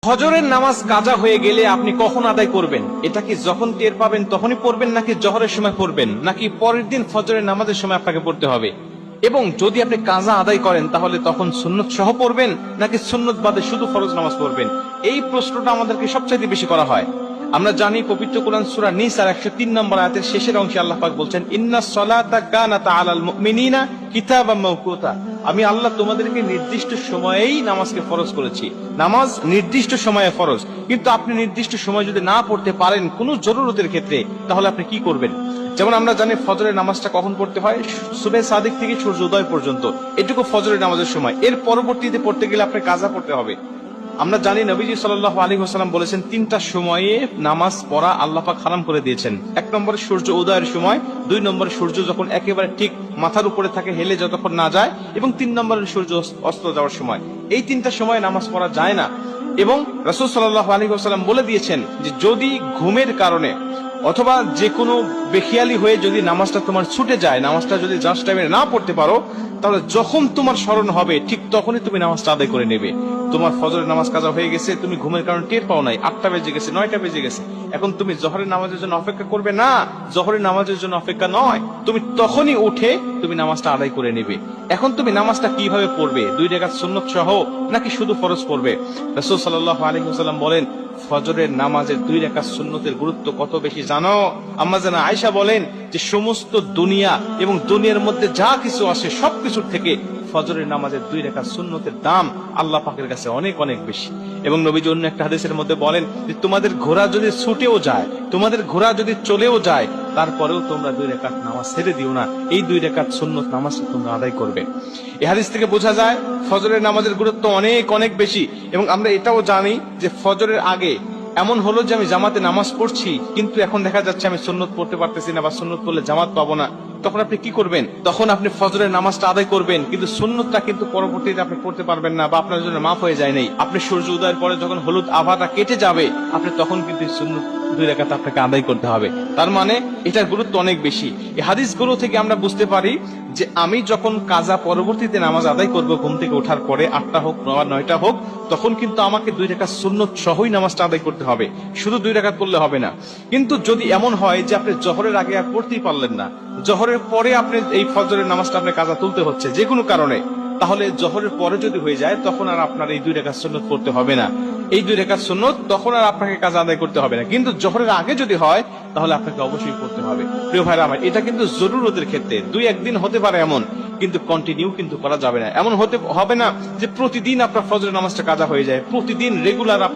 ফজরের নামাজ কাজা হয়ে গেলে আপনি কখন আদায় করবেন? এটা কি যখন টের পাবেন তখনই পড়বেন, নাকি জোহরের সময় পড়বেন, নাকি পরের দিন ফজরের নামাজের সময় আপনাকে পড়তে হবে? এবং যদি আপনি কাজা আদায় করেন তাহলে তখন সুন্নত সহ পড়বেন, নাকি সুন্নত বাদে শুধু ফরজ নামাজ পড়বেন? এই প্রশ্নটা আমাদেরকে সবচাইতে বেশি করা হয়। আমরা জানি পবিত্র কোরআন সূরা নিসার 103 নম্বর আয়াতের শেষের অংশে আল্লাহ পাক বলছেন, ইন্নাস সালাতা কানাত আলাল মুমিনিনা কিতাবাম মাওকুতা। আমি আল্লাহ তোমাদেরকে নির্দিষ্ট সময়েই নামাজকে ফরজ করেছি। নামাজ নির্দিষ্ট সময়ে ফরজ, কিন্তু আপনি নির্দিষ্ট সময় যদি না পড়তে পারেন কোনো জরুরতের ক্ষেত্রে, তাহলে আপনি কি করবেন? যেমন আমরা জানি ফজরের নামাজটা কখন পড়তে হয়? সুবহে সাদিক থেকে সূর্য উদয় পর্যন্ত, এটুকু ফজরের নামাজের সময়। এর পরবর্তীতে পড়তে গেলে আপনি কাজা পড়তে হবে। আমরা জানি নবীজি সাল্লাল্লাহু আলাইহি ওয়াসাল্লাম বলেছেন, তিনটা সময়ে নামাজ পড়া আল্লাহ পাক হারাম করে দিয়েছেন। এক নম্বরে সূর্য উদয়ের সময়, দুই নম্বরে সূর্য যখন একেবারে ঠিক মাথার উপরে থাকে, হেলে যতক্ষণ না যায়, এবং তিন নম্বরে সূর্য অস্ত যাওয়ার সময়। এই তিনটা সময় নামাজ পড়া যায় না। এবং রাসূল সাল্লাল্লাহু আলাইহি ওয়াসাল্লাম বলে দিয়েছেন যে যদি ঘুমের কারণে অথবা যে কোনো বেখিয়ালি হয়ে যদি নামাজটা তোমার ছুটে যায়, নামাজটা যদি জাস্ট টাইমে না পড়তে পারো, তাহলে যখন তোমার স্মরণ হবে ঠিক তখনই তুমি নামাজটা আদায় করে নেবে। তোমার ফজরের নামাজ কাজা হয়ে গেছে, তুমি ঘুমের কারণে টের পাও নাই, 8টা বেজে গেছে, 9টা বেজে গেছে, এখন তুমি জোহরের নামাজের জন্য অপেক্ষা করবে না, জোহরের নামাজের জন্য অপেক্ষা নয়, তুমি তখনই উঠে তুমি নামাজটা আদায় করে নেবে। এখন তুমি নামাজটা কিভাবে পড়বে? 2 রাকাত সুন্নত সহ নাকি শুধু ফরজ পড়বে? রাসূল সাল্লাল্লাহু আলাইহি ওয়াসাল্লাম বলেন, ফজরের নামাজের 2 রাকাত সুন্নতের গুরুত্ব কত বেশি জানো? আম্মা জানা আয়েশা বলেন যে সমস্ত দুনিয়া এবং দুনিয়ার মধ্যে যা কিছু আসে সবকিছুর থেকে ফজরের নামাজের 2 রাকাত সুন্নতের দাম আল্লাহ পাকের কাছে অনেক অনেক বেশি। এবং নবীজি অন্য একটা হাদিসের মধ্যে বলেন যে তোমাদের ঘোড়া যদি ছুটেও যায়, তোমাদের ঘোড়া যদি চলেও যায়, তারপরেও তোমরা 2 রাকাত নামাজ ছেড়ে দিও না, এই 2 রাকাত সুন্নত নামাজ তোমরা আদায় করবে। এই হাদিস থেকে বোঝা যায় ফজরের নামাজের গুরুত্ব অনেক অনেক বেশি। এবং আমরা এটাও জানি যে ফজরের আগে এমন হলো যে আমি জামাতে নামাজ পড়ছি, কিন্তু এখন দেখা যাচ্ছে আমি সুন্নত পড়তে পারতেছি না, বা সুন্নত পড়লে জামাত পাবো না, তখন আপনি কি করবেন? তখন আপনি ফজরের নামাজটা আদায় করবেন, কিন্তু সুন্নতটা কিন্তু পরবর্তীতে আপনি পড়তে পারবেন না, বা আপনার জন্য মাফ হয়ে যায় নাই। আপনি সূর্য উদয়ের পরে যখন হলুদ আভাটা কেটে যাবে, আপনি তখন কিন্তু সুন্নত 2 রাকাত আপনাকে আদায় করতে হবে। তার মানে এটার গুরুত্ব অনেক বেশি। এই হাদিসগুলো থেকে আমরা বুঝতে পারি যে আমি যখন কাজা পরবর্তীতে নামাজ আদায় করব ঘুম থেকে ওঠার পরে, 8টা হোক বা 9টা হোক, তখন কিন্তু আমাকে 2 রাকাত সুন্নত সহই নামাজটা আদায় করতে হবে, শুধু 2 রাকাত পড়লে হবে না। কিন্তু যদি এমন হয় যে আপনি জোহরের আগে আর পড়তেই পারলেন না, জোহরের পরে আপনি এই ফজরের নামাজটা আপনি কাজা তুলতে হচ্ছে যে কোনো কারণে, তাহলে জোহরের পরে যদি হয়ে যায় তখন আর আপনার এই 2 রাকাত সুন্নত পড়তে হবে না। এই 2 রাকাত সুন্নত তখন আর আপনাকে কাজা আদায় করতে হবে না। কিন্তু জোহরের আগে যদি হয় তাহলে আপনাকে অবশ্যই পড়তে হবে। প্রিয় ভাইরা আমার, এটা কিন্তু জরুরতের ক্ষেত্রে 2-1 দিন হতে পারে এমন, কিন্তু কন্টিনিউ কিন্তু করা যাবে না। এমন হতে হবে না যে প্রতিদিন আপনার ফজরের নামাজটা কাজা হয়ে যায়, প্রতিদিন রেগুলার